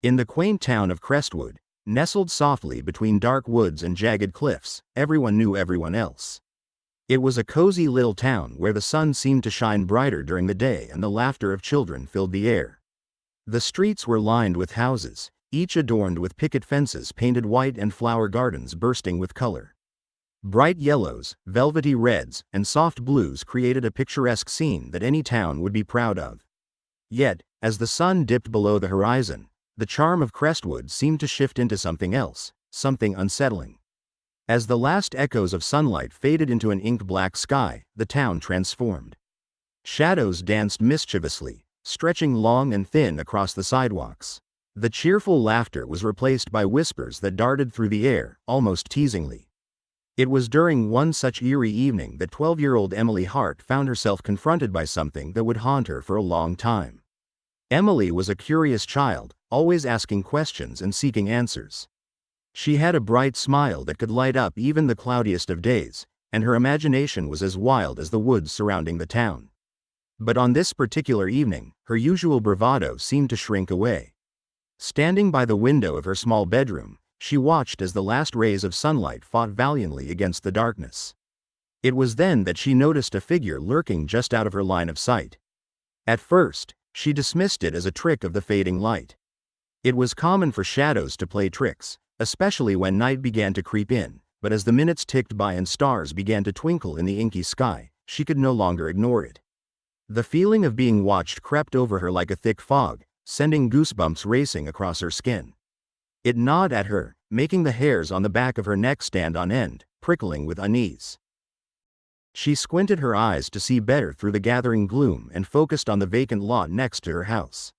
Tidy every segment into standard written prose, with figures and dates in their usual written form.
In the quaint town of Crestwood, nestled softly between dark woods and jagged cliffs, everyone knew everyone else. It was a cozy little town where the sun seemed to shine brighter during the day and the laughter of children filled the air. The streets were lined with houses, each adorned with picket fences painted white and flower gardens bursting with color. Bright yellows, velvety reds, and soft blues created a picturesque scene that any town would be proud of. Yet, as the sun dipped below the horizon, the charm of Crestwood seemed to shift into something else, something unsettling. As the last echoes of sunlight faded into an ink-black sky, the town transformed. Shadows danced mischievously, stretching long and thin across the sidewalks. The cheerful laughter was replaced by whispers that darted through the air, almost teasingly. It was during one such eerie evening that 12-year-old Emily Hart found herself confronted by something that would haunt her for a long time. Emily was a curious child, always asking questions and seeking answers. She had a bright smile that could light up even the cloudiest of days, and her imagination was as wild as the woods surrounding the town. But on this particular evening, her usual bravado seemed to shrink away. Standing by the window of her small bedroom, she watched as the last rays of sunlight fought valiantly against the darkness. It was then that she noticed a figure lurking just out of her line of sight. At first, she dismissed it as a trick of the fading light. It was common for shadows to play tricks, especially when night began to creep in, but as the minutes ticked by and stars began to twinkle in the inky sky, she could no longer ignore it. The feeling of being watched crept over her like a thick fog, sending goosebumps racing across her skin. It gnawed at her, making the hairs on the back of her neck stand on end, prickling with unease. She squinted her eyes to see better through the gathering gloom and focused on the vacant lot next to her house.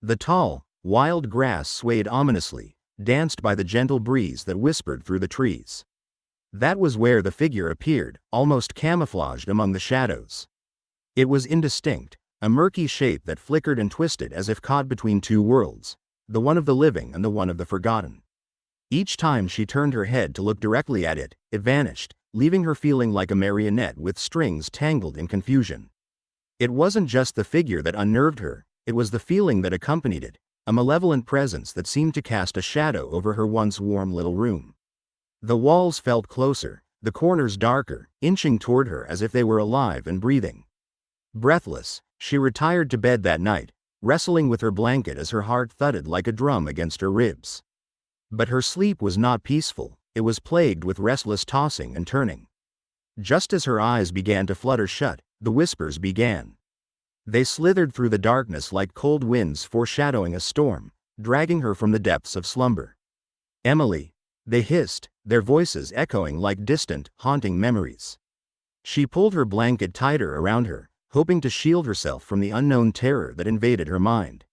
The tall, wild grass swayed ominously, danced by the gentle breeze that whispered through the trees. That was where the figure appeared, almost camouflaged among the shadows. It was indistinct, a murky shape that flickered and twisted as if caught between two worlds, the one of the living and the one of the forgotten. Each time she turned her head to look directly at it, it vanished, leaving her feeling like a marionette with strings tangled in confusion. It wasn't just the figure that unnerved her, it was the feeling that accompanied it, a malevolent presence that seemed to cast a shadow over her once warm little room. The walls felt closer, the corners darker, inching toward her as if they were alive and breathing. Breathless, she retired to bed that night, wrestling with her blanket as her heart thudded like a drum against her ribs. But her sleep was not peaceful, it was plagued with restless tossing and turning. Just as her eyes began to flutter shut, the whispers began. They slithered through the darkness like cold winds foreshadowing a storm, dragging her from the depths of slumber. "Emily," they hissed, their voices echoing like distant, haunting memories. She pulled her blanket tighter around her, hoping to shield herself from the unknown terror that invaded her mind.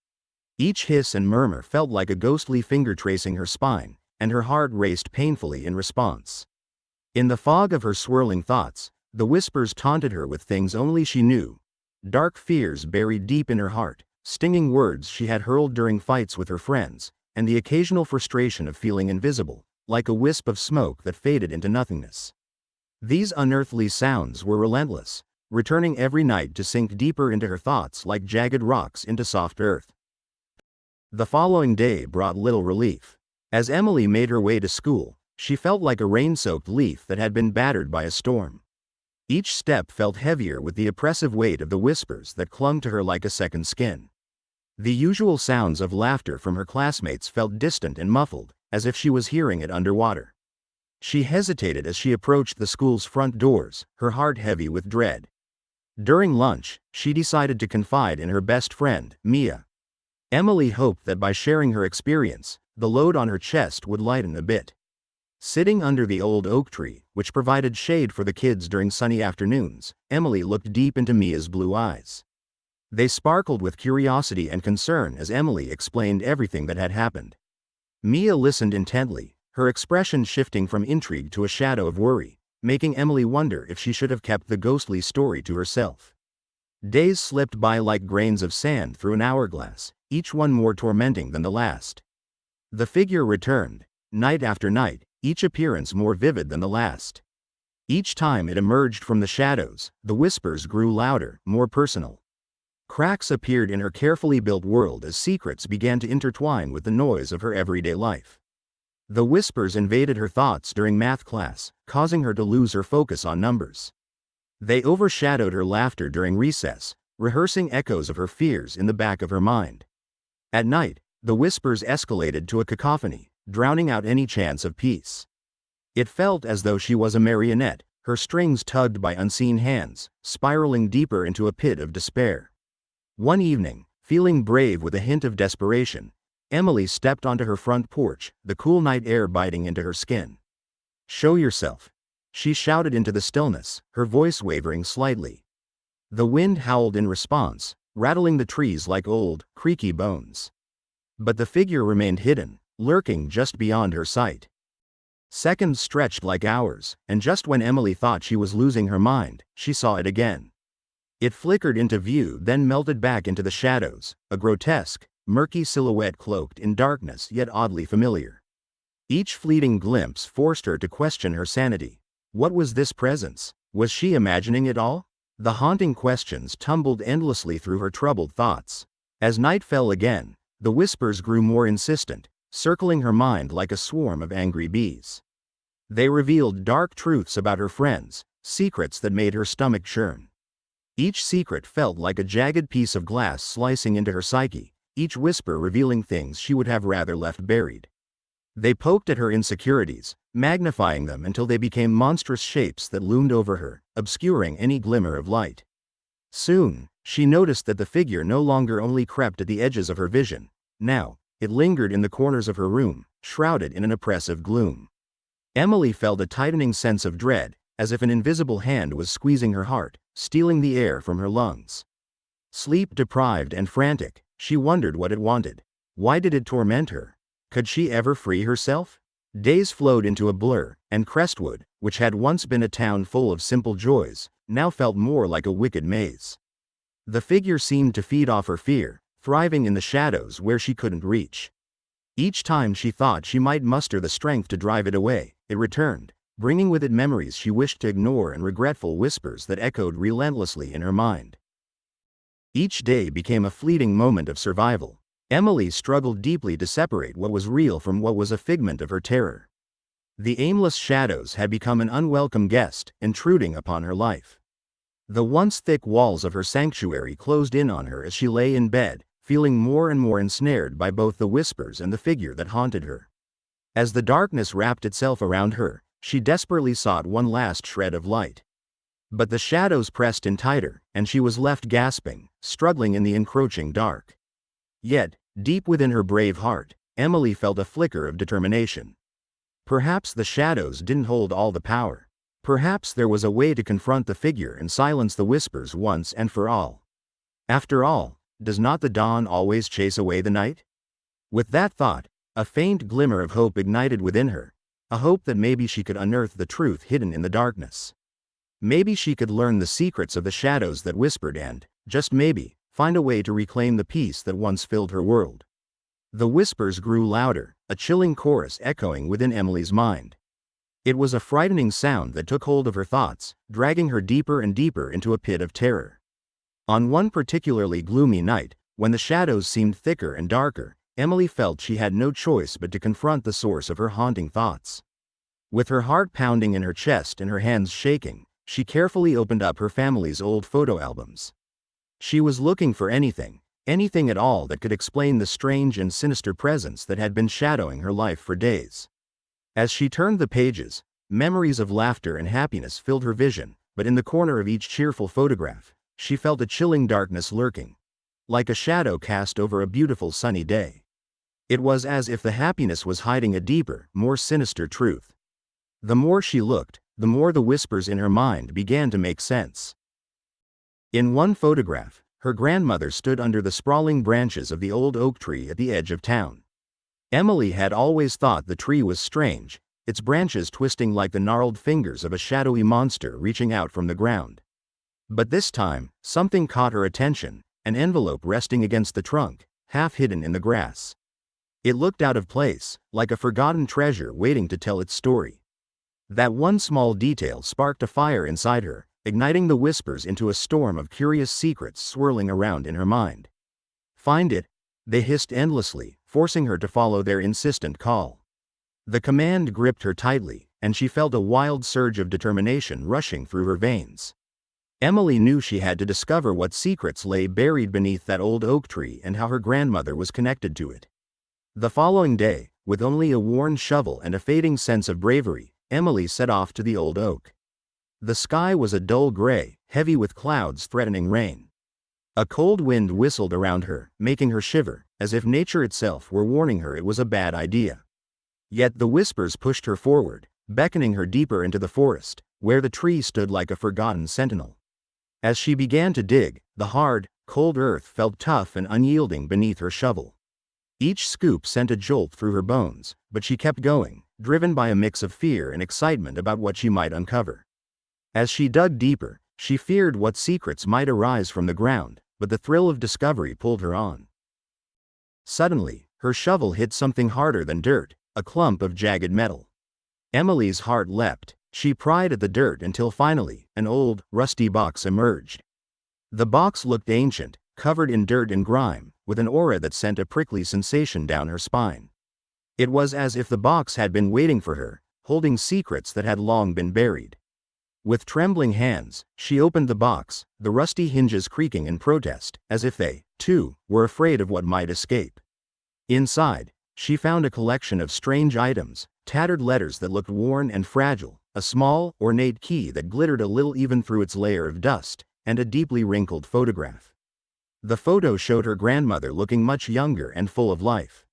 Each hiss and murmur felt like a ghostly finger tracing her spine, and her heart raced painfully in response. In the fog of her swirling thoughts, the whispers taunted her with things only she knew, dark fears buried deep in her heart, stinging words she had hurled during fights with her friends, and the occasional frustration of feeling invisible, like a wisp of smoke that faded into nothingness. These unearthly sounds were relentless, returning every night to sink deeper into her thoughts like jagged rocks into soft earth. The following day brought little relief. As Emily made her way to school, she felt like a rain-soaked leaf that had been battered by a storm. Each step felt heavier with the oppressive weight of the whispers that clung to her like a second skin. The usual sounds of laughter from her classmates felt distant and muffled, as if she was hearing it underwater. She hesitated as she approached the school's front doors, her heart heavy with dread. During lunch, she decided to confide in her best friend, Mia. Emily hoped that by sharing her experience, the load on her chest would lighten a bit. Sitting under the old oak tree, which provided shade for the kids during sunny afternoons, Emily looked deep into Mia's blue eyes. They sparkled with curiosity and concern as Emily explained everything that had happened. Mia listened intently, her expression shifting from intrigue to a shadow of worry, making Emily wonder if she should have kept the ghostly story to herself. Days slipped by like grains of sand through an hourglass, each one more tormenting than the last. The figure returned, night after night, each appearance more vivid than the last. Each time it emerged from the shadows, the whispers grew louder, more personal. Cracks appeared in her carefully built world as secrets began to intertwine with the noise of her everyday life. The whispers invaded her thoughts during math class, causing her to lose her focus on numbers. They overshadowed her laughter during recess, rehearsing echoes of her fears in the back of her mind. At night, the whispers escalated to a cacophony, drowning out any chance of peace. It felt as though she was a marionette, her strings tugged by unseen hands, spiraling deeper into a pit of despair. One evening, feeling brave with a hint of desperation, Emily stepped onto her front porch, the cool night air biting into her skin. "Show yourself," she shouted into the stillness, her voice wavering slightly. The wind howled in response, rattling the trees like old, creaky bones. But the figure remained hidden, lurking just beyond her sight. Seconds stretched like hours, and just when Emily thought she was losing her mind, she saw it again. It flickered into view, then melted back into the shadows, a grotesque, murky silhouette cloaked in darkness yet oddly familiar. Each fleeting glimpse forced her to question her sanity. What was this presence? Was she imagining it all? The haunting questions tumbled endlessly through her troubled thoughts. As night fell again, the whispers grew more insistent, circling her mind like a swarm of angry bees. They revealed dark truths about her friends, secrets that made her stomach churn. Each secret felt like a jagged piece of glass slicing into her psyche, each whisper revealing things she would have rather left buried. They poked at her insecurities, magnifying them until they became monstrous shapes that loomed over her, obscuring any glimmer of light. Soon, she noticed that the figure no longer only crept at the edges of her vision. Now, it lingered in the corners of her room, shrouded in an oppressive gloom. Emily felt a tightening sense of dread, as if an invisible hand was squeezing her heart, stealing the air from her lungs. Sleep deprived and frantic, she wondered what it wanted. Why did it torment her? Could she ever free herself? Days flowed into a blur, and Crestwood, which had once been a town full of simple joys, now felt more like a wicked maze. The figure seemed to feed off her fear, thriving in the shadows where she couldn't reach. Each time she thought she might muster the strength to drive it away, it returned, bringing with it memories she wished to ignore and regretful whispers that echoed relentlessly in her mind. Each day became a fleeting moment of survival. Emily struggled deeply to separate what was real from what was a figment of her terror. The aimless shadows had become an unwelcome guest, intruding upon her life. The once thick walls of her sanctuary closed in on her as she lay in bed, feeling more and more ensnared by both the whispers and the figure that haunted her. As the darkness wrapped itself around her, she desperately sought one last shred of light. But the shadows pressed in tighter, and she was left gasping, struggling in the encroaching dark. Yet, deep within her brave heart, Emily felt a flicker of determination. Perhaps the shadows didn't hold all the power. Perhaps there was a way to confront the figure and silence the whispers once and for all. After all, does not the dawn always chase away the night? With that thought, a faint glimmer of hope ignited within her, a hope that maybe she could unearth the truth hidden in the darkness. Maybe she could learn the secrets of the shadows that whispered and, just maybe, find a way to reclaim the peace that once filled her world. The whispers grew louder, a chilling chorus echoing within Emily's mind. It was a frightening sound that took hold of her thoughts, dragging her deeper and deeper into a pit of terror. On one particularly gloomy night, when the shadows seemed thicker and darker, Emily felt she had no choice but to confront the source of her haunting thoughts. With her heart pounding in her chest and her hands shaking, she carefully opened up her family's old photo albums. She was looking for anything at all that could explain the strange and sinister presence that had been shadowing her life for days. As she turned the pages, memories of laughter and happiness filled her vision, but in the corner of each cheerful photograph, she felt a chilling darkness lurking, like a shadow cast over a beautiful sunny day. It was as if the happiness was hiding a deeper, more sinister truth. The more she looked, the more the whispers in her mind began to make sense. In one photograph, her grandmother stood under the sprawling branches of the old oak tree at the edge of town. Emily had always thought the tree was strange, its branches twisting like the gnarled fingers of a shadowy monster reaching out from the ground. But this time, something caught her attention, an envelope resting against the trunk, half hidden in the grass. It looked out of place, like a forgotten treasure waiting to tell its story. That one small detail sparked a fire inside her, igniting the whispers into a storm of curious secrets swirling around in her mind. "Find it," they hissed endlessly, forcing her to follow their insistent call. The command gripped her tightly, and she felt a wild surge of determination rushing through her veins. Emily knew she had to discover what secrets lay buried beneath that old oak tree and how her grandmother was connected to it. The following day, with only a worn shovel and a fading sense of bravery, Emily set off to the old oak. The sky was a dull gray, heavy with clouds threatening rain. A cold wind whistled around her, making her shiver, as if nature itself were warning her it was a bad idea. Yet the whispers pushed her forward, beckoning her deeper into the forest, where the tree stood like a forgotten sentinel. As she began to dig, the hard, cold earth felt tough and unyielding beneath her shovel. Each scoop sent a jolt through her bones, but she kept going, driven by a mix of fear and excitement about what she might uncover. As she dug deeper, she feared what secrets might arise from the ground, but the thrill of discovery pulled her on. Suddenly, her shovel hit something harder than dirt, a clump of jagged metal. Emily's heart leapt. She pried at the dirt until finally, an old, rusty box emerged. The box looked ancient, covered in dirt and grime, with an aura that sent a prickly sensation down her spine. It was as if the box had been waiting for her, holding secrets that had long been buried. With trembling hands, she opened the box, the rusty hinges creaking in protest, as if they, too, were afraid of what might escape. Inside, she found a collection of strange items, tattered letters that looked worn and fragile, a small, ornate key that glittered a little even through its layer of dust, and a deeply wrinkled photograph. The photo showed her grandmother looking much younger and full of life.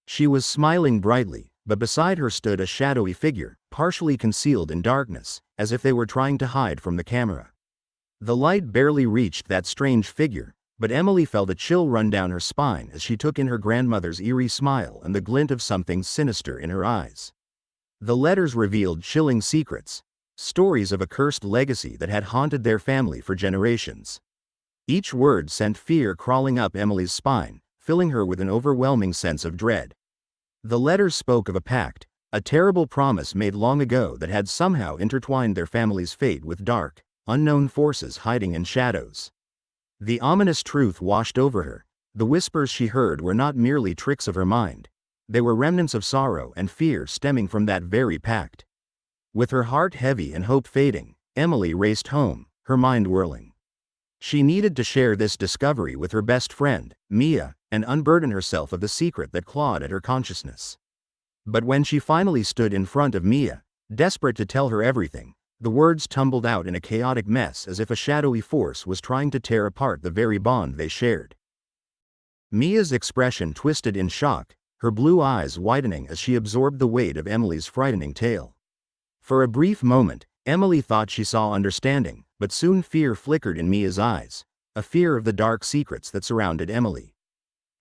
She was smiling brightly, but beside her stood a shadowy figure, partially concealed in darkness, as if they were trying to hide from the camera. The light barely reached that strange figure, but Emily felt a chill run down her spine as she took in her grandmother's eerie smile and the glint of something sinister in her eyes. The letters revealed chilling secrets, stories of a cursed legacy that had haunted their family for generations. Each word sent fear crawling up Emily's spine, filling her with an overwhelming sense of dread. The letters spoke of a pact, a terrible promise made long ago that had somehow intertwined their family's fate with dark, unknown forces hiding in shadows. The ominous truth washed over her. The whispers she heard were not merely tricks of her mind. They were remnants of sorrow and fear stemming from that very pact. With her heart heavy and hope fading, Emily raced home, her mind whirling. She needed to share this discovery with her best friend, Mia, and unburden herself of the secret that clawed at her consciousness. But when she finally stood in front of Mia, desperate to tell her everything, the words tumbled out in a chaotic mess as if a shadowy force was trying to tear apart the very bond they shared. Mia's expression twisted in shock, her blue eyes widening as she absorbed the weight of Emily's frightening tale. For a brief moment, Emily thought she saw understanding, but soon fear flickered in Mia's eyes, a fear of the dark secrets that surrounded Emily.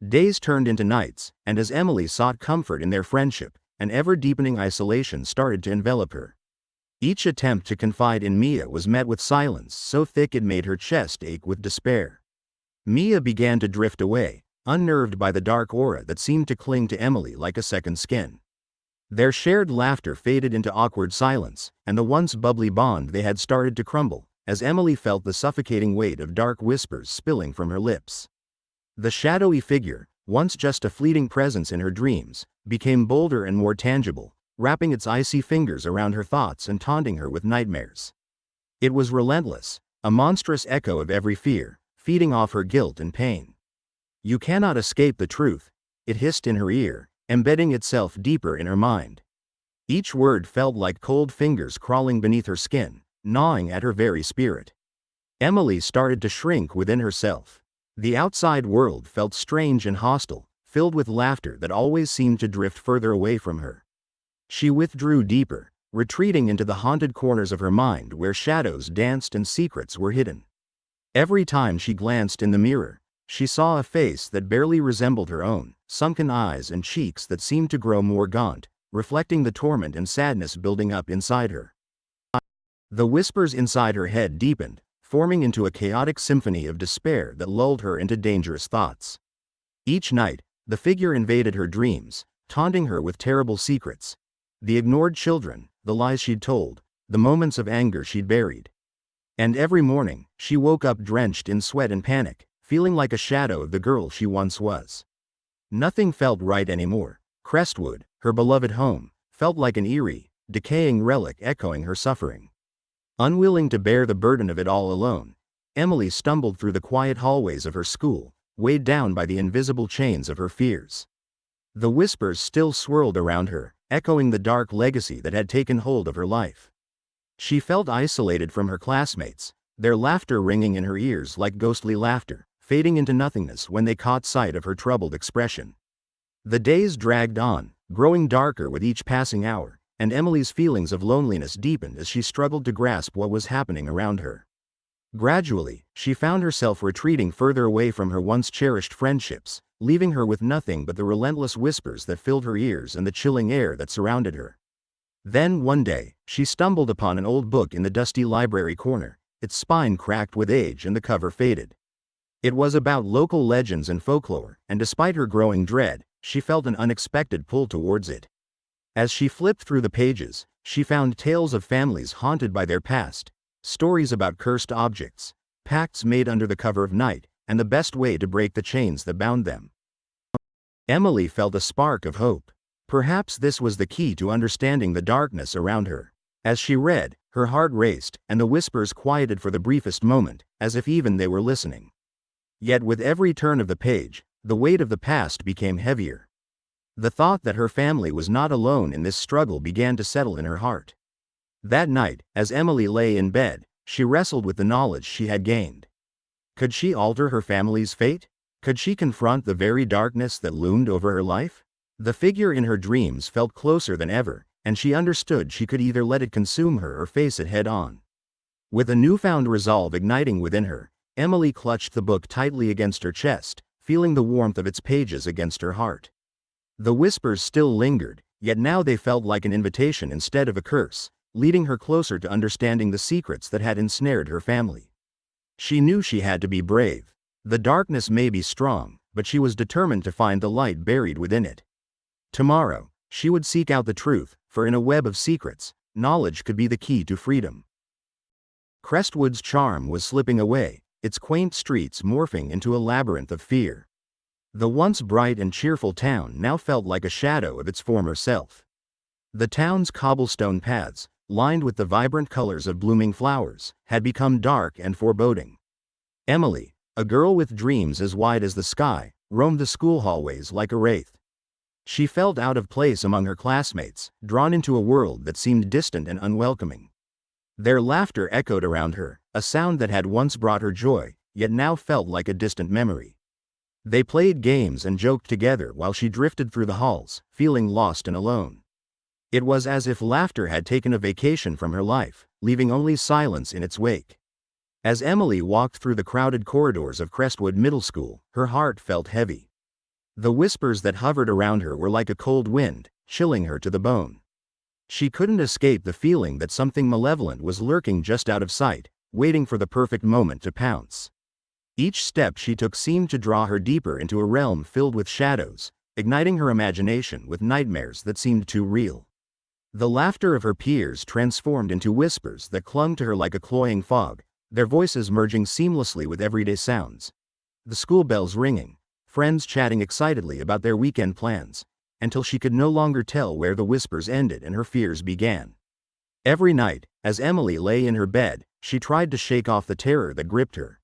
Days turned into nights, and as Emily sought comfort in their friendship, an ever-deepening isolation started to envelop her. Each attempt to confide in Mia was met with silence so thick it made her chest ache with despair. Mia began to drift away, unnerved by the dark aura that seemed to cling to Emily like a second skin. Their shared laughter faded into awkward silence, and the once bubbly bond they had started to crumble, as Emily felt the suffocating weight of dark whispers spilling from her lips. The shadowy figure, once just a fleeting presence in her dreams, became bolder and more tangible, wrapping its icy fingers around her thoughts and taunting her with nightmares. It was relentless, a monstrous echo of every fear, feeding off her guilt and pain. "You cannot escape the truth," it hissed in her ear, embedding itself deeper in her mind. Each word felt like cold fingers crawling beneath her skin, gnawing at her very spirit. Emily started to shrink within herself. The outside world felt strange and hostile, filled with laughter that always seemed to drift further away from her. She withdrew deeper, retreating into the haunted corners of her mind where shadows danced and secrets were hidden. Every time she glanced in the mirror, she saw a face that barely resembled her own, sunken eyes and cheeks that seemed to grow more gaunt, reflecting the torment and sadness building up inside her. The whispers inside her head deepened, forming into a chaotic symphony of despair that lulled her into dangerous thoughts. Each night, the figure invaded her dreams, taunting her with terrible secrets. The ignored children, the lies she'd told, the moments of anger she'd buried. And every morning, she woke up drenched in sweat and panic, feeling like a shadow of the girl she once was. Nothing felt right anymore. Crestwood, her beloved home, felt like an eerie, decaying relic echoing her suffering. Unwilling to bear the burden of it all alone, Emily stumbled through the quiet hallways of her school, weighed down by the invisible chains of her fears. The whispers still swirled around her, echoing the dark legacy that had taken hold of her life. She felt isolated from her classmates, their laughter ringing in her ears like ghostly laughter, fading into nothingness when they caught sight of her troubled expression. The days dragged on, growing darker with each passing hour, and Emily's feelings of loneliness deepened as she struggled to grasp what was happening around her. Gradually, she found herself retreating further away from her once cherished friendships, leaving her with nothing but the relentless whispers that filled her ears and the chilling air that surrounded her. Then one day, she stumbled upon an old book in the dusty library corner, its spine cracked with age and the cover faded. It was about local legends and folklore, and despite her growing dread, she felt an unexpected pull towards it. As she flipped through the pages, she found tales of families haunted by their past, stories about cursed objects, pacts made under the cover of night, and the best way to break the chains that bound them. Emily felt a spark of hope. Perhaps this was the key to understanding the darkness around her. As she read, her heart raced, and the whispers quieted for the briefest moment, as if even they were listening. Yet with every turn of the page, the weight of the past became heavier. The thought that her family was not alone in this struggle began to settle in her heart. That night, as Emily lay in bed, she wrestled with the knowledge she had gained. Could she alter her family's fate? Could she confront the very darkness that loomed over her life? The figure in her dreams felt closer than ever, and she understood she could either let it consume her or face it head-on. With a newfound resolve igniting within her, Emily clutched the book tightly against her chest, feeling the warmth of its pages against her heart. The whispers still lingered, yet now they felt like an invitation instead of a curse, leading her closer to understanding the secrets that had ensnared her family. She knew she had to be brave. The darkness may be strong, but she was determined to find the light buried within it. Tomorrow, she would seek out the truth, for in a web of secrets, knowledge could be the key to freedom. Crestwood's charm was slipping away, its quaint streets morphing into a labyrinth of fear. The once bright and cheerful town now felt like a shadow of its former self. The town's cobblestone paths, lined with the vibrant colors of blooming flowers, had become dark and foreboding. Emily, a girl with dreams as wide as the sky, roamed the school hallways like a wraith. She felt out of place among her classmates, drawn into a world that seemed distant and unwelcoming. Their laughter echoed around her, a sound that had once brought her joy, yet now felt like a distant memory. They played games and joked together while she drifted through the halls, feeling lost and alone. It was as if laughter had taken a vacation from her life, leaving only silence in its wake. As Emily walked through the crowded corridors of Crestwood Middle School, her heart felt heavy. The whispers that hovered around her were like a cold wind, chilling her to the bone. She couldn't escape the feeling that something malevolent was lurking just out of sight, waiting for the perfect moment to pounce. Each step she took seemed to draw her deeper into a realm filled with shadows, igniting her imagination with nightmares that seemed too real. The laughter of her peers transformed into whispers that clung to her like a cloying fog, their voices merging seamlessly with everyday sounds. The school bells ringing, friends chatting excitedly about their weekend plans, until she could no longer tell where the whispers ended and her fears began. Every night, as Emily lay in her bed, she tried to shake off the terror that gripped her.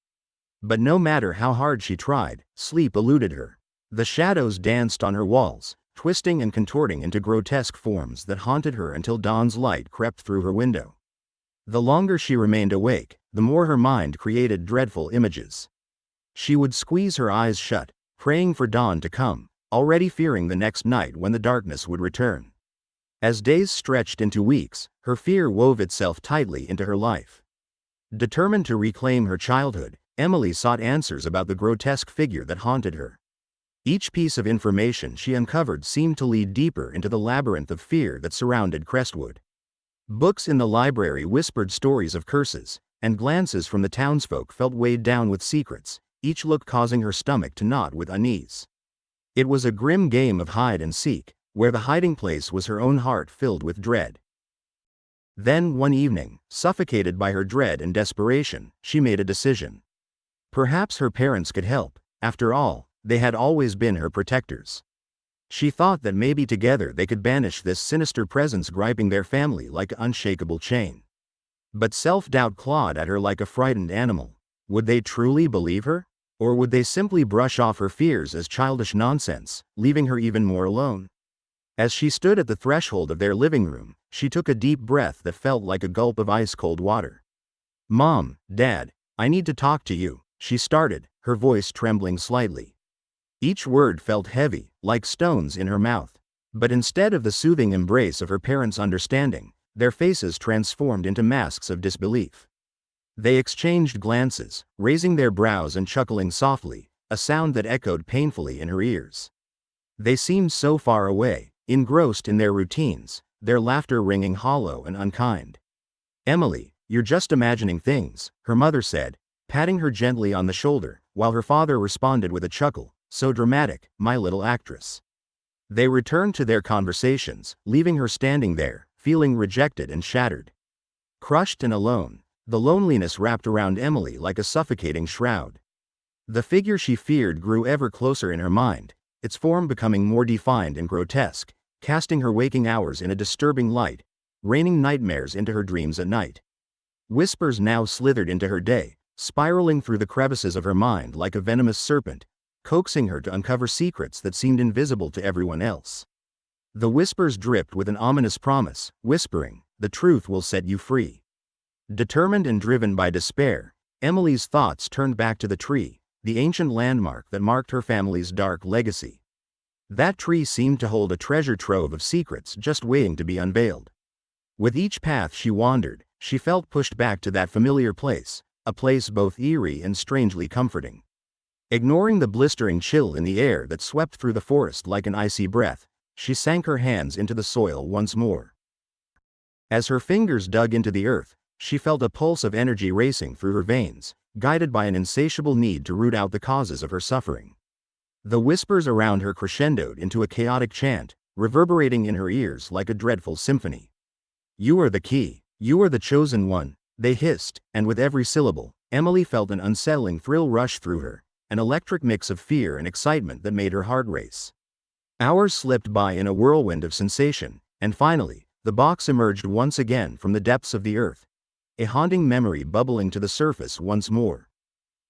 But no matter how hard she tried, sleep eluded her. The shadows danced on her walls, twisting and contorting into grotesque forms that haunted her until dawn's light crept through her window. The longer she remained awake, the more her mind created dreadful images. She would squeeze her eyes shut, praying for dawn to come, already fearing the next night when the darkness would return. As days stretched into weeks, her fear wove itself tightly into her life. Determined to reclaim her childhood, Emily sought answers about the grotesque figure that haunted her. Each piece of information she uncovered seemed to lead deeper into the labyrinth of fear that surrounded Crestwood. Books in the library whispered stories of curses, and glances from the townsfolk felt weighed down with secrets, each look causing her stomach to knot with unease. It was a grim game of hide and seek, where the hiding place was her own heart filled with dread. Then, one evening, suffocated by her dread and desperation, she made a decision. Perhaps her parents could help. After all, they had always been her protectors. She thought that maybe together they could banish this sinister presence griping their family like an unshakable chain. But self-doubt clawed at her like a frightened animal. Would they truly believe her? Or would they simply brush off her fears as childish nonsense, leaving her even more alone? As she stood at the threshold of their living room, she took a deep breath that felt like a gulp of ice-cold water. "Mom, Dad, I need to talk to you," she started, her voice trembling slightly. Each word felt heavy, like stones in her mouth. But instead of the soothing embrace of her parents' understanding, their faces transformed into masks of disbelief. They exchanged glances, raising their brows and chuckling softly, a sound that echoed painfully in her ears. They seemed so far away, engrossed in their routines, their laughter ringing hollow and unkind. "Emily, you're just imagining things," her mother said, patting her gently on the shoulder, while her father responded with a chuckle, "So dramatic, my little actress." They returned to their conversations, leaving her standing there, feeling rejected and shattered. Crushed and alone, the loneliness wrapped around Emily like a suffocating shroud. The figure she feared grew ever closer in her mind, its form becoming more defined and grotesque, casting her waking hours in a disturbing light, raining nightmares into her dreams at night. Whispers now slithered into her day, spiraling through the crevices of her mind like a venomous serpent, coaxing her to uncover secrets that seemed invisible to everyone else. The whispers dripped with an ominous promise, whispering, "The truth will set you free." Determined and driven by despair, Emily's thoughts turned back to the tree, the ancient landmark that marked her family's dark legacy. That tree seemed to hold a treasure trove of secrets just waiting to be unveiled. With each path she wandered, she felt pushed back to that familiar place, a place both eerie and strangely comforting. Ignoring the blistering chill in the air that swept through the forest like an icy breath, she sank her hands into the soil once more. As her fingers dug into the earth, she felt a pulse of energy racing through her veins, guided by an insatiable need to root out the causes of her suffering. The whispers around her crescendoed into a chaotic chant, reverberating in her ears like a dreadful symphony. "You are the key, you are the chosen one," they hissed, and with every syllable, Emily felt an unsettling thrill rush through her, an electric mix of fear and excitement that made her heart race. Hours slipped by in a whirlwind of sensation, and finally, the box emerged once again from the depths of the earth, a haunting memory bubbling to the surface once more.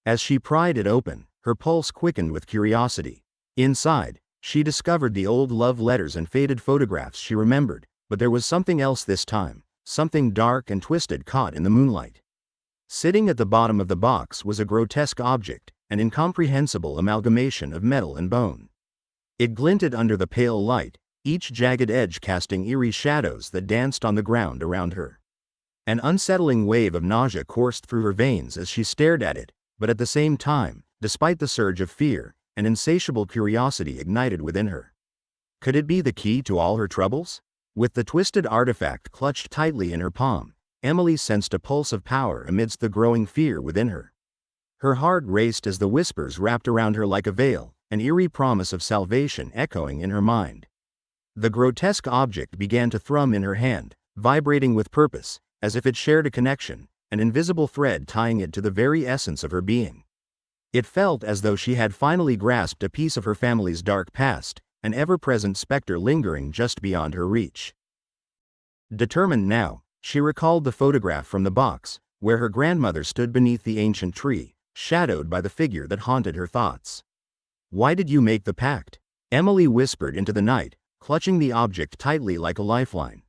As she pried it open, her pulse quickened with curiosity. Inside, she discovered the old love letters and faded photographs she remembered, but there was something else this time, something dark and twisted caught in the moonlight. Sitting at the bottom of the box was a grotesque object, an incomprehensible amalgamation of metal and bone. It glinted under the pale light, each jagged edge casting eerie shadows that danced on the ground around her. An unsettling wave of nausea coursed through her veins as she stared at it, but at the same time, despite the surge of fear, an insatiable curiosity ignited within her. Could it be the key to all her troubles? With the twisted artifact clutched tightly in her palm, Emily sensed a pulse of power amidst the growing fear within her. Her heart raced as the whispers wrapped around her like a veil, an eerie promise of salvation echoing in her mind. The grotesque object began to thrum in her hand, vibrating with purpose, as if it shared a connection, an invisible thread tying it to the very essence of her being. It felt as though she had finally grasped a piece of her family's dark past, an ever-present specter lingering just beyond her reach. Determined now, she recalled the photograph from the box, where her grandmother stood beneath the ancient tree, shadowed by the figure that haunted her thoughts. "Why did you make the pact?" Emily whispered into the night, clutching the object tightly like a lifeline.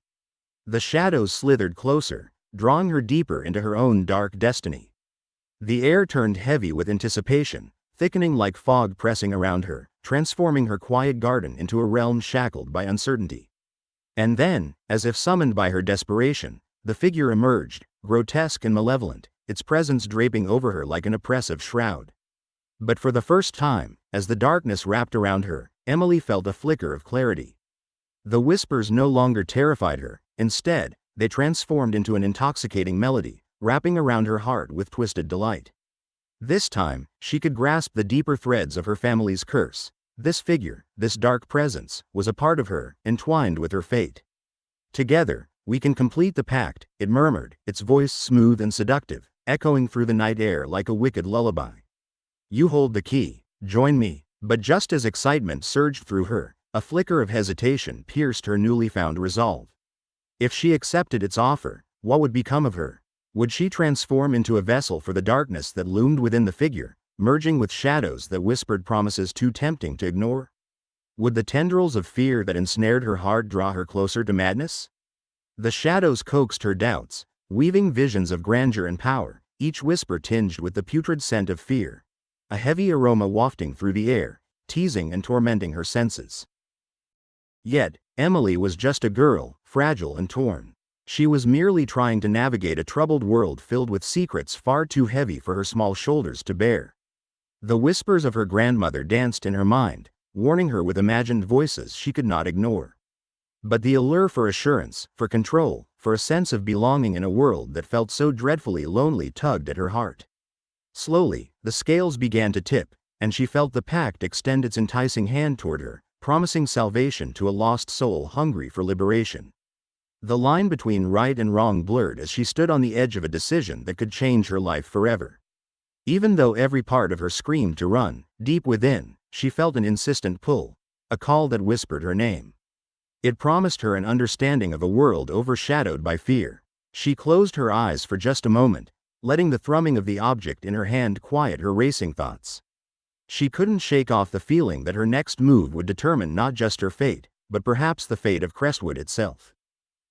The shadows slithered closer, drawing her deeper into her own dark destiny. The air turned heavy with anticipation, thickening like fog pressing around her, transforming her quiet garden into a realm shackled by uncertainty. And then, as if summoned by her desperation, the figure emerged, grotesque and malevolent, its presence draping over her like an oppressive shroud. But for the first time, as the darkness wrapped around her, Emily felt a flicker of clarity. The whispers no longer terrified her, instead, they transformed into an intoxicating melody, wrapping around her heart with twisted delight. This time, she could grasp the deeper threads of her family's curse. This figure, this dark presence, was a part of her, entwined with her fate. Together, We can complete the pact, it murmured, its voice smooth and seductive, echoing through the night air like a wicked lullaby. You hold the key, join me. But just as excitement surged through her, a flicker of hesitation pierced her newly found resolve. If she accepted its offer, what would become of her? Would she transform into a vessel for the darkness that loomed within the figure, merging with shadows that whispered promises too tempting to ignore? Would the tendrils of fear that ensnared her heart draw her closer to madness? The shadows coaxed her doubts, weaving visions of grandeur and power, each whisper tinged with the putrid scent of fear, a heavy aroma wafting through the air, teasing and tormenting her senses. Yet, Emily was just a girl, fragile and torn. She was merely trying to navigate a troubled world filled with secrets far too heavy for her small shoulders to bear. The whispers of her grandmother danced in her mind, warning her with imagined voices she could not ignore. But the allure for assurance, for control, for a sense of belonging in a world that felt so dreadfully lonely tugged at her heart. Slowly, the scales began to tip, and she felt the pact extend its enticing hand toward her, promising salvation to a lost soul hungry for liberation. The line between right and wrong blurred as she stood on the edge of a decision that could change her life forever. Even though every part of her screamed to run, deep within, she felt an insistent pull, a call that whispered her name. It promised her an understanding of a world overshadowed by fear. She closed her eyes for just a moment, letting the thrumming of the object in her hand quiet her racing thoughts. She couldn't shake off the feeling that her next move would determine not just her fate, but perhaps the fate of Crestwood itself.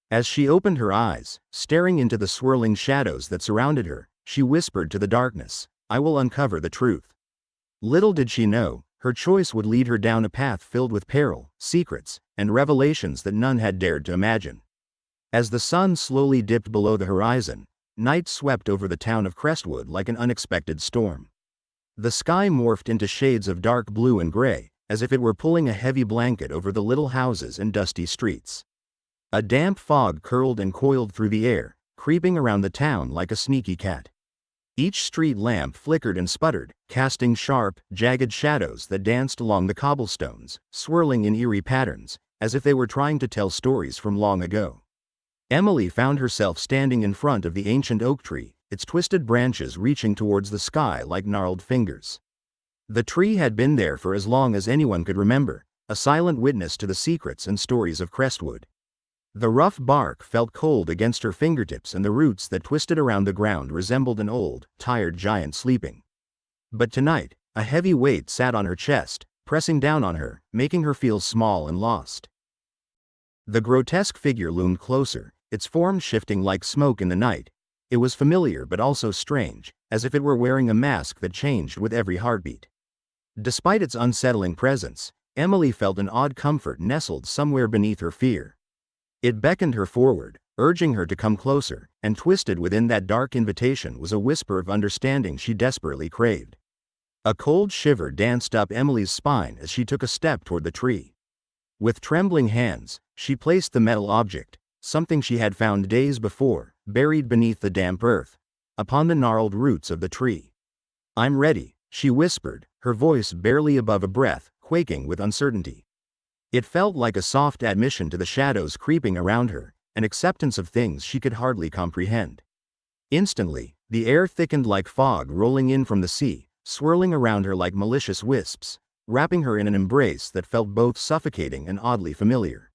As she opened her eyes, staring into the swirling shadows that surrounded her, she whispered to the darkness, "I will uncover the truth." Little did she know, her choice would lead her down a path filled with peril, secrets, and revelations that none had dared to imagine. As the sun slowly dipped below the horizon, night swept over the town of Crestwood like an unexpected storm. The sky morphed into shades of dark blue and gray, as if it were pulling a heavy blanket over the little houses and dusty streets. A damp fog curled and coiled through the air, creeping around the town like a sneaky cat. Each street lamp flickered and sputtered, casting sharp, jagged shadows that danced along the cobblestones, swirling in eerie patterns, as if they were trying to tell stories from long ago. Emily found herself standing in front of the ancient oak tree, its twisted branches reaching towards the sky like gnarled fingers. The tree had been there for as long as anyone could remember, a silent witness to the secrets and stories of Crestwood. The rough bark felt cold against her fingertips, and the roots that twisted around the ground resembled an old, tired giant sleeping. But tonight, a heavy weight sat on her chest, pressing down on her, making her feel small and lost. The grotesque figure loomed closer, its form shifting like smoke in the night. It was familiar but also strange, as if it were wearing a mask that changed with every heartbeat. Despite its unsettling presence, Emily felt an odd comfort nestled somewhere beneath her fear. It beckoned her forward, urging her to come closer, and twisted within that dark invitation was a whisper of understanding she desperately craved. A cold shiver danced up Emily's spine as she took a step toward the tree. With trembling hands, she placed the metal object, something she had found days before, buried beneath the damp earth, upon the gnarled roots of the tree. "I'm ready," she whispered, her voice barely above a breath, quaking with uncertainty. It felt like a soft admission to the shadows creeping around her, an acceptance of things she could hardly comprehend. Instantly, the air thickened like fog rolling in from the sea, swirling around her like malicious wisps, wrapping her in an embrace that felt both suffocating and oddly familiar.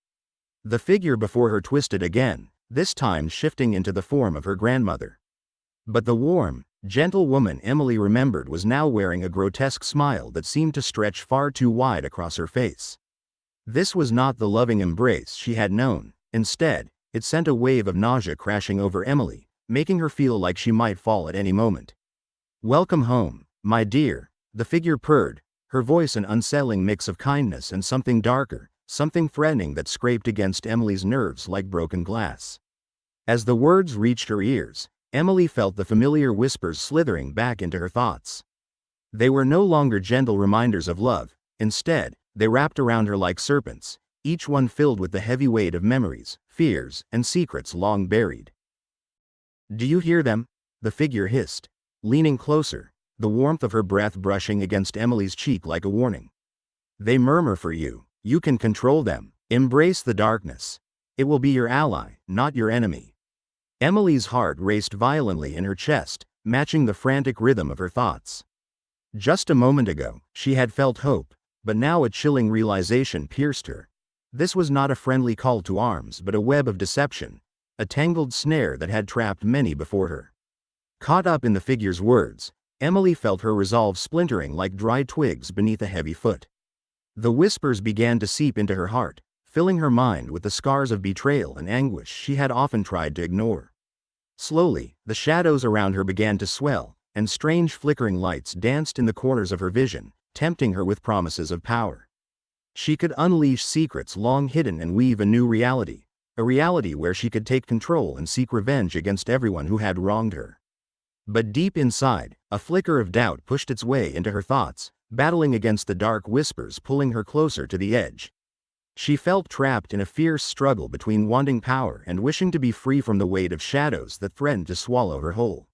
The figure before her twisted again, this time shifting into the form of her grandmother. But the warm, gentle woman Emily remembered was now wearing a grotesque smile that seemed to stretch far too wide across her face. This was not the loving embrace she had known. Instead, it sent a wave of nausea crashing over Emily, making her feel like she might fall at any moment. "Welcome home, my dear," the figure purred, her voice an unsettling mix of kindness and something darker, something threatening that scraped against Emily's nerves like broken glass. As the words reached her ears, Emily felt the familiar whispers slithering back into her thoughts. They were no longer gentle reminders of love. Instead, they wrapped around her like serpents, each one filled with the heavy weight of memories, fears, and secrets long buried. "Do you hear them?" the figure hissed, leaning closer, the warmth of her breath brushing against Emily's cheek like a warning. "They murmur for you. You can control them. Embrace the darkness." It will be your ally, not your enemy. Emily's heart raced violently in her chest, matching the frantic rhythm of her thoughts. Just a moment ago, she had felt hope, but now a chilling realization pierced her. This was not a friendly call to arms but a web of deception, a tangled snare that had trapped many before her. Caught up in the figure's words, Emily felt her resolve splintering like dry twigs beneath a heavy foot. The whispers began to seep into her heart, filling her mind with the scars of betrayal and anguish she had often tried to ignore. Slowly, the shadows around her began to swell, and strange flickering lights danced in the corners of her vision, tempting her with promises of power. She could unleash secrets long hidden and weave a new reality, a reality where she could take control and seek revenge against everyone who had wronged her. But deep inside, a flicker of doubt pushed its way into her thoughts, battling against the dark whispers pulling her closer to the edge. She felt trapped in a fierce struggle between wanting power and wishing to be free from the weight of shadows that threatened to swallow her whole.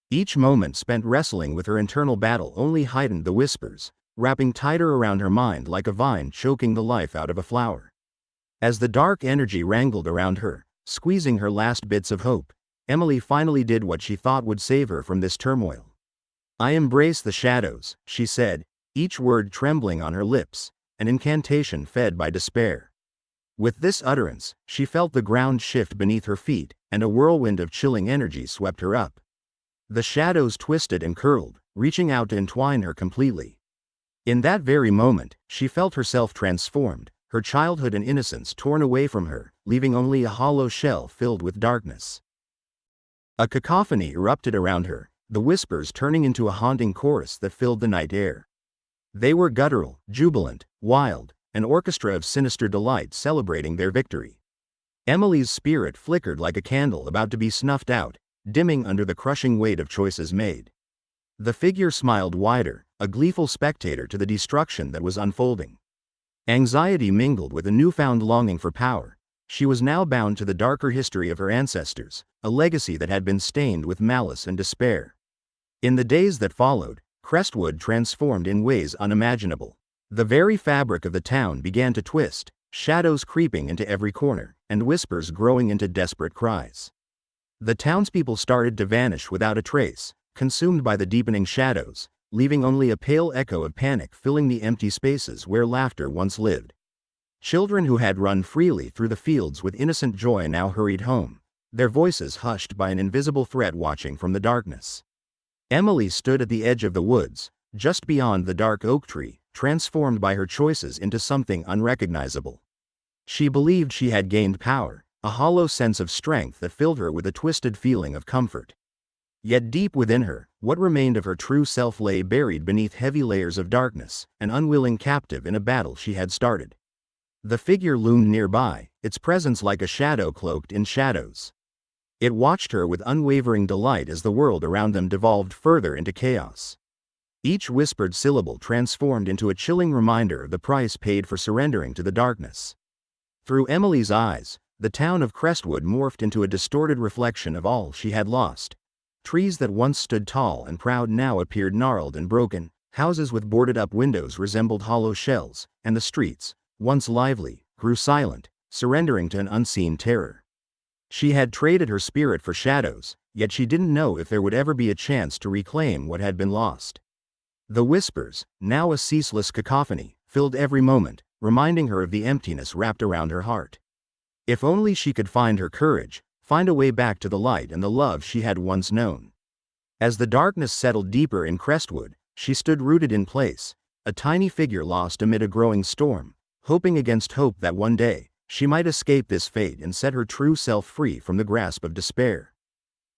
Each moment spent wrestling with her internal battle only heightened the whispers, wrapping tighter around her mind like a vine choking the life out of a flower. As the dark energy wrangled around her, squeezing her last bits of hope, Emily finally did what she thought would save her from this turmoil. "I embrace the shadows," she said, each word trembling on her lips, an incantation fed by despair. With this utterance, she felt the ground shift beneath her feet, and a whirlwind of chilling energy swept her up. The shadows twisted and curled, reaching out to entwine her completely. In that very moment, she felt herself transformed, her childhood and innocence torn away from her, leaving only a hollow shell filled with darkness. A cacophony erupted around her, the whispers turning into a haunting chorus that filled the night air. They were guttural, jubilant, wild, an orchestra of sinister delight celebrating their victory. Emily's spirit flickered like a candle about to be snuffed out, dimming under the crushing weight of choices made. The figure smiled wider, a gleeful spectator to the destruction that was unfolding. Anxiety mingled with a newfound longing for power. She was now bound to the darker history of her ancestors, a legacy that had been stained with malice and despair. In the days that followed, Crestwood transformed in ways unimaginable. The very fabric of the town began to twist, shadows creeping into every corner, and whispers growing into desperate cries. The townspeople started to vanish without a trace, consumed by the deepening shadows, leaving only a pale echo of panic filling the empty spaces where laughter once lived. Children who had run freely through the fields with innocent joy now hurried home, their voices hushed by an invisible threat watching from the darkness. Emily stood at the edge of the woods, just beyond the dark oak tree, transformed by her choices into something unrecognizable. She believed she had gained power, a hollow sense of strength that filled her with a twisted feeling of comfort. Yet deep within her, what remained of her true self lay buried beneath heavy layers of darkness, an unwilling captive in a battle she had started. The figure loomed nearby, its presence like a shadow cloaked in shadows. It watched her with unwavering delight as the world around them devolved further into chaos. Each whispered syllable transformed into a chilling reminder of the price paid for surrendering to the darkness. Through Emily's eyes, the town of Crestwood morphed into a distorted reflection of all she had lost. Trees that once stood tall and proud now appeared gnarled and broken, houses with boarded-up windows resembled hollow shells, and the streets, once lively, grew silent, surrendering to an unseen terror. She had traded her spirit for shadows, yet she didn't know if there would ever be a chance to reclaim what had been lost. The whispers, now a ceaseless cacophony, filled every moment, reminding her of the emptiness wrapped around her heart. If only she could find her courage, find a way back to the light and the love she had once known. As the darkness settled deeper in Crestwood, she stood rooted in place, a tiny figure lost amid a growing storm, hoping against hope that one day, she might escape this fate and set her true self free from the grasp of despair.